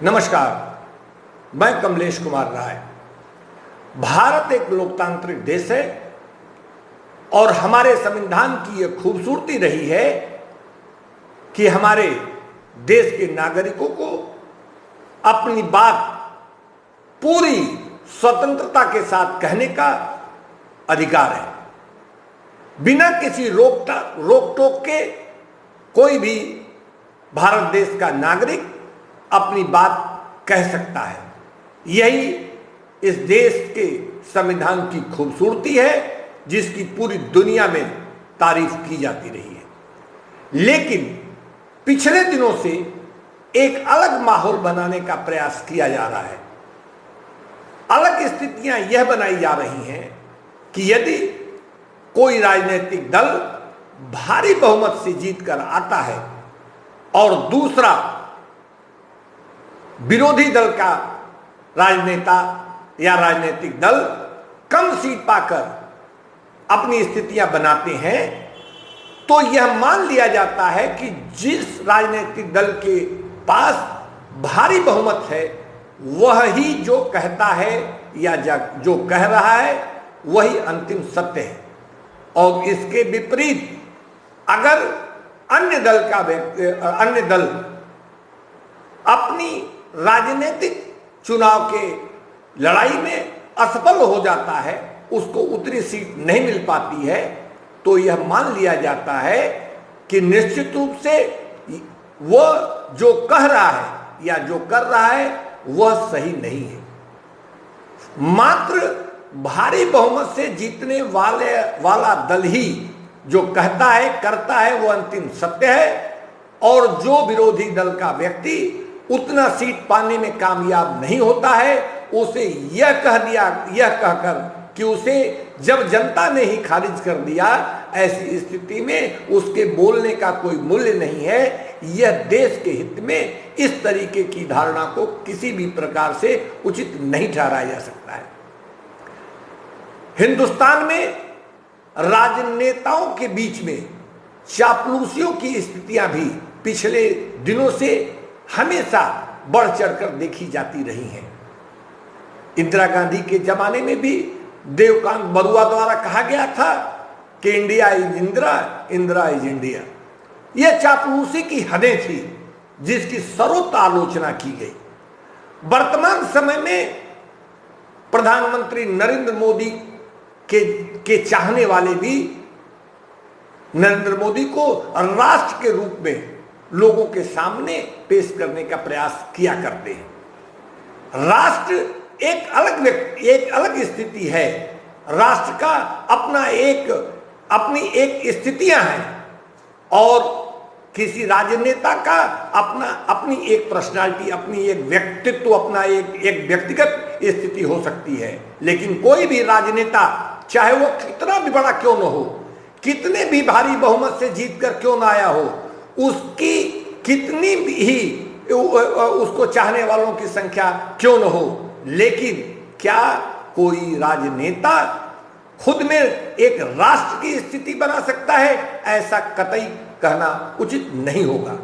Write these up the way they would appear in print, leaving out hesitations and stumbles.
नमस्कार, मैं कमलेश कुमार राय। भारत एक लोकतांत्रिक देश है और हमारे संविधान की यह खूबसूरती रही है कि हमारे देश के नागरिकों को अपनी बात पूरी स्वतंत्रता के साथ कहने का अधिकार है। बिना किसी रोक टोक के कोई भी भारत देश का नागरिक अपनी बात कह सकता है। यही इस देश के संविधान की खूबसूरती है, जिसकी पूरी दुनिया में तारीफ की जाती रही है। लेकिन पिछले दिनों से एक अलग माहौल बनाने का प्रयास किया जा रहा है। अलग स्थितियां यह बनाई जा रही हैं कि यदि कोई राजनीतिक दल भारी बहुमत से जीतकर आता है और दूसरा विरोधी दल का राजनेता या राजनीतिक दल कम सीट पाकर अपनी स्थितियां बनाते हैं, तो यह मान लिया जाता है कि जिस राजनीतिक दल के पास भारी बहुमत है वह ही जो कहता है या जो कह रहा है वही अंतिम सत्य है। और इसके विपरीत अगर अन्य दल अपनी राजनीतिक चुनाव के लड़ाई में असफल हो जाता है, उसको उतनी सीट नहीं मिल पाती है, तो यह मान लिया जाता है कि निश्चित रूप से वह जो कह रहा है या जो कर रहा है वह सही नहीं है। मात्र भारी बहुमत से जीतने वाला दल ही जो कहता है करता है वो अंतिम सत्य है, और जो विरोधी दल का व्यक्ति उतना सीट पाने में कामयाब नहीं होता है, उसे यह कहकर कि उसे जब जनता ने ही खारिज कर दिया, ऐसी स्थिति में उसके बोलने का कोई मूल्य नहीं है। यह देश के हित में इस तरीके की धारणा को किसी भी प्रकार से उचित नहीं ठहराया जा सकता है। हिंदुस्तान में राजनेताओं के बीच में चापलूसियों की स्थितियां भी पिछले दिनों से हमेशा बढ़ चढ़कर देखी जाती रही हैं। इंदिरा गांधी के जमाने में भी देवकांत बरुआ द्वारा कहा गया था कि India is Indira, Indira is India. यह चापलूसी की हदें थी जिसकी सर्वोत्तम आलोचना की गई। वर्तमान समय में प्रधानमंत्री नरेंद्र मोदी के चाहने वाले भी नरेंद्र मोदी को राष्ट्र के रूप में लोगों के सामने पेश करने का प्रयास किया करते हैं। राष्ट्र एक अलग स्थिति है। राष्ट्र का अपनी एक स्थितियां हैं और किसी राजनेता का अपनी एक पर्सनालिटी, अपनी एक व्यक्तित्व, अपना एक व्यक्तिगत स्थिति हो सकती है। लेकिन कोई भी राजनेता, चाहे वो कितना भी बड़ा क्यों न हो, कितने भी भारी बहुमत से जीतकर क्यों ना आया हो, उसकी कितनी भी उसको चाहने वालों की संख्या क्यों न हो, लेकिन क्या कोई राजनेता खुद में एक राष्ट्र की स्थिति बना सकता है? ऐसा कतई कहना उचित नहीं होगा।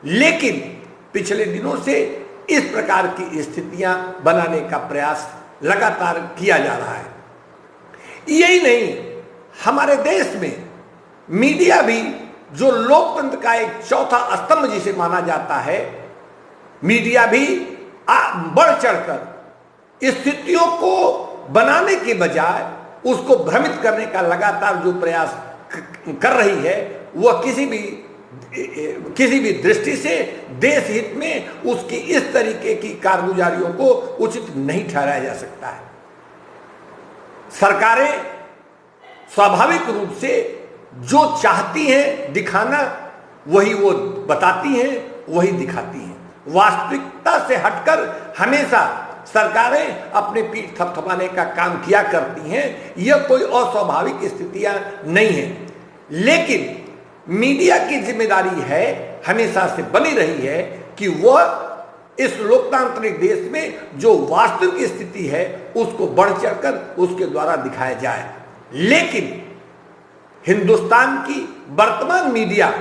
लेकिन पिछले दिनों से इस प्रकार की स्थितियां बनाने का प्रयास लगातार किया जा रहा है। यही नहीं, हमारे देश में मीडिया भी, जो लोकतंत्र का एक चौथा स्तंभ जिसे माना जाता है, मीडिया भी बढ़ चढ़कर स्थितियों को बनाने के बजाय उसको भ्रमित करने का लगातार जो प्रयास कर रही है, वह किसी भी दृष्टि से देश हित में उसकी इस तरीके की कारगुजारियों को उचित नहीं ठहराया जा सकता है। सरकारें स्वाभाविक रूप से जो चाहती हैं दिखाना, वही वो बताती हैं, वही दिखाती हैं। वास्तविकता से हटकर हमेशा सरकारें अपने पीठ थपथपाने का काम किया करती हैं। यह कोई अस्वाभाविक स्थितियां नहीं है। लेकिन मीडिया की जिम्मेदारी है, हमेशा से बनी रही है, कि वह इस लोकतांत्रिक देश में जो वास्तविक स्थिति है उसको बढ़ चढ़कर उसके द्वारा दिखाया जाए। लेकिन हिंदुस्तान की वर्तमान मीडिया,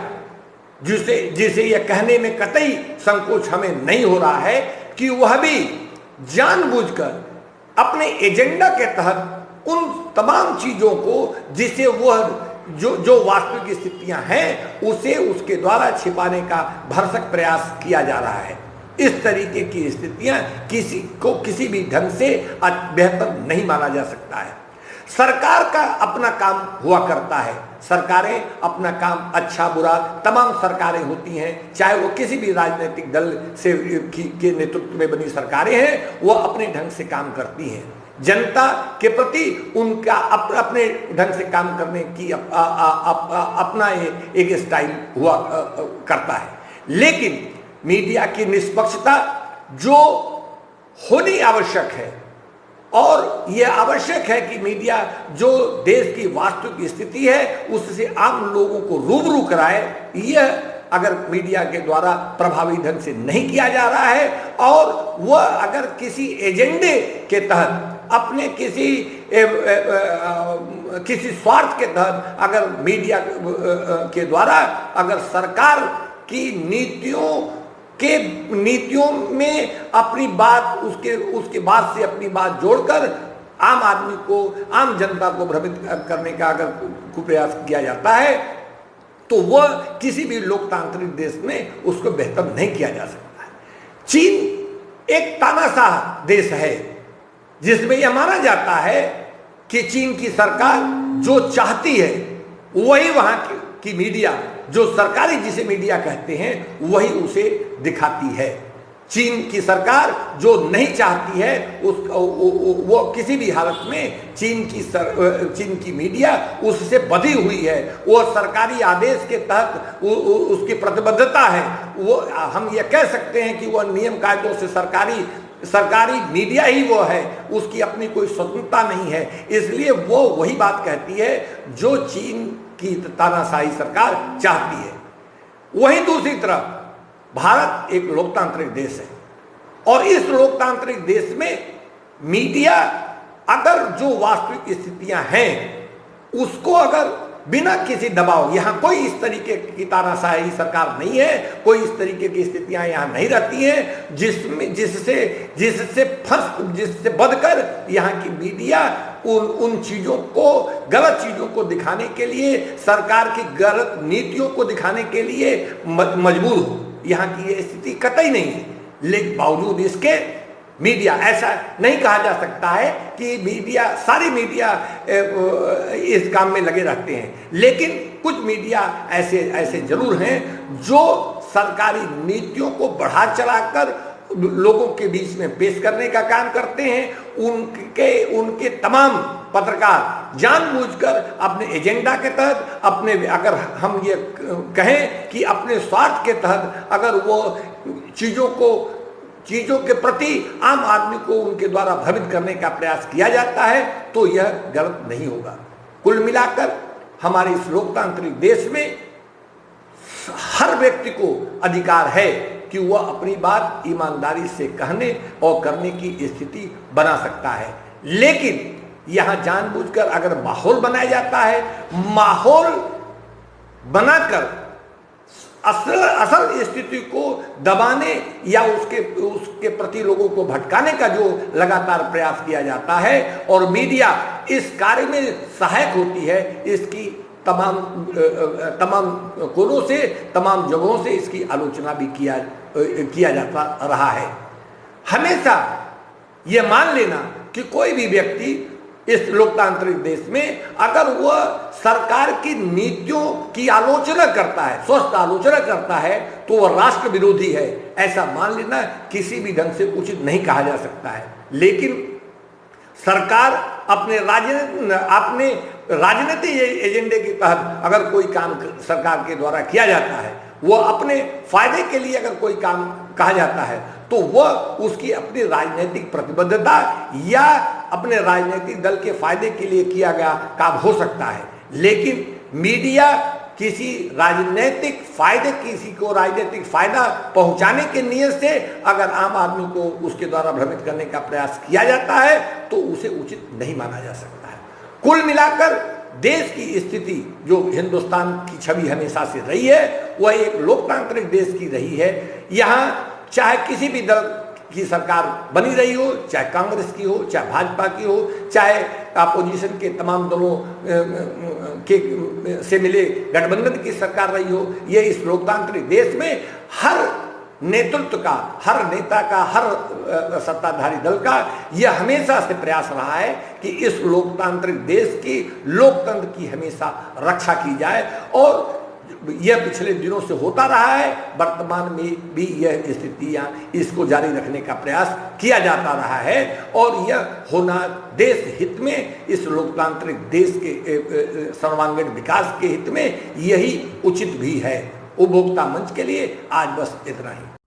जिसे यह कहने में कतई संकोच हमें नहीं हो रहा है कि वह भी जानबूझकर अपने एजेंडा के तहत उन तमाम चीजों को जिसे वह जो वास्तविक स्थितियां हैं उसे उसके द्वारा छिपाने का भरसक प्रयास किया जा रहा है। इस तरीके की स्थितियां किसी को किसी भी ढंग से बेहतर नहीं माना जा सकता है। सरकार का अपना काम हुआ करता है, सरकारें अपना काम अच्छा बुरा तमाम सरकारें होती हैं, चाहे वो किसी भी राजनीतिक दल से के नेतृत्व में बनी सरकारें हैं, वो अपने ढंग से काम करती हैं। जनता के प्रति उनका अपने ढंग से काम करने की अपना एक स्टाइल हुआ करता है। लेकिन मीडिया की निष्पक्षता जो होनी आवश्यक है, और यह आवश्यक है कि मीडिया जो देश की वास्तविक स्थिति है उससे आम लोगों को रूबरू कराए, यह अगर मीडिया के द्वारा प्रभावी ढंग से नहीं किया जा रहा है, और वह अगर किसी एजेंडे के तहत अपने किसी स्वार्थ के तहत अगर मीडिया के द्वारा अगर सरकार की नीतियों में अपनी बात उसके बाद से अपनी बात जोड़कर आम आदमी को, आम जनता को भ्रमित करने का अगर कुप्रयास किया जाता है तो वह किसी भी लोकतांत्रिक देश में उसको बेहतर नहीं किया जा सकता है। चीन एक तानाशाह देश है जिसमें यह माना जाता है कि चीन की सरकार जो चाहती है वही वहां की मीडिया, जो सरकारी जिसे मीडिया कहते हैं, वही उसे दिखाती है। चीन की सरकार जो नहीं चाहती है वो किसी भी हालत में चीन की मीडिया उससे बधी हुई है। वो सरकारी आदेश के तहत उसकी प्रतिबद्धता है। वो हम ये कह सकते हैं कि वह नियम कायदों से सरकारी मीडिया ही वो है, उसकी अपनी कोई स्वतंत्रता नहीं है। इसलिए वो वही बात कहती है जो चीन की तानाशाही सरकार चाहती है। वहीं दूसरी तरफ भारत एक लोकतांत्रिक देश है, और इस लोकतांत्रिक देश में मीडिया अगर जो वास्तविक स्थितियां हैं उसको अगर बिना किसी दबाव, यहाँ कोई इस तरीके की तानाशाही सरकार नहीं है, कोई इस तरीके की स्थितियां यहाँ नहीं रहती हैं जिससे बदकर यहाँ की मीडिया उन चीजों को, गलत चीजों को दिखाने के लिए, सरकार की गलत नीतियों को दिखाने के लिए मजबूर हो। यहाँ की ये स्थिति कतई नहीं है। लेकिन बावजूद इसके मीडिया, ऐसा नहीं कहा जा सकता है कि सारी मीडिया इस काम में लगे रहते हैं, लेकिन कुछ मीडिया ऐसे जरूर हैं जो सरकारी नीतियों को बढ़ा चढ़ाकर लोगों के बीच में पेश करने का काम करते हैं। उनके तमाम पत्रकार जानबूझकर अपने एजेंडा के तहत, अगर हम ये कहें कि अपने स्वार्थ के तहत अगर वो चीजों के प्रति आम आदमी को उनके द्वारा भ्रमित करने का प्रयास किया जाता है तो यह गलत नहीं होगा। कुल मिलाकर हमारे इस लोकतांत्रिक देश में हर व्यक्ति को अधिकार है कि वह अपनी बात ईमानदारी से कहने और करने की स्थिति बना सकता है। लेकिन यहां जानबूझकर अगर माहौल बनाया जाता है, माहौल बनाकर असल स्थिति को दबाने या उसके प्रति लोगों को भटकाने का जो लगातार प्रयास किया जाता है, और मीडिया इस कार्य में सहायक होती है, इसकी तमाम कोणों से, तमाम जगहों से इसकी आलोचना भी किया जाता रहा है। हमेशा यह मान लेना कि कोई भी व्यक्ति इस लोकतांत्रिक देश में अगर वह सरकार की नीतियों की आलोचना करता है, स्वस्थ आलोचना करता है, तो वह राष्ट्र विरोधी है, ऐसा मान लेना किसी भी ढंग से उचित नहीं कहा जा सकता है। लेकिन सरकार अपने राजनीतिक एजेंडे के तहत अगर कोई काम सरकार के द्वारा किया जाता है, वह अपने फायदे के लिए अगर कोई काम कहा जाता है, तो वह उसकी अपनी राजनीतिक प्रतिबद्धता या अपने राजनीतिक दल के फायदे के लिए किया गया काम हो सकता है। लेकिन मीडिया किसी को राजनीतिक फायदा पहुंचाने के नियत से अगर आम आदमी को उसके द्वारा भ्रमित करने का प्रयास किया जाता है तो उसे उचित नहीं माना जा सकता है। कुल मिलाकर देश की स्थिति जो हिंदुस्तान की छवि हमेशा से रही है, वह एक लोकतांत्रिक देश की रही है। यहाँ चाहे किसी भी दल की सरकार बनी रही हो, चाहे कांग्रेस की हो, चाहे भाजपा की हो, चाहे अपोजिशन के तमाम दलों के से मिले गठबंधन की सरकार रही हो, ये इस लोकतांत्रिक देश में हर नेतृत्व का, हर नेता का, हर सत्ताधारी दल का यह हमेशा से प्रयास रहा है कि इस लोकतांत्रिक देश की, लोकतंत्र की हमेशा रक्षा की जाए। और यह पिछले दिनों से होता रहा है, वर्तमान में भी यह स्थितियां, इसको जारी रखने का प्रयास किया जाता रहा है और यह होना देश हित में, इस लोकतांत्रिक देश के सर्वांगीण विकास के हित में यही उचित भी है। उपभोक्ता मंच के लिए आज बस इतना ही।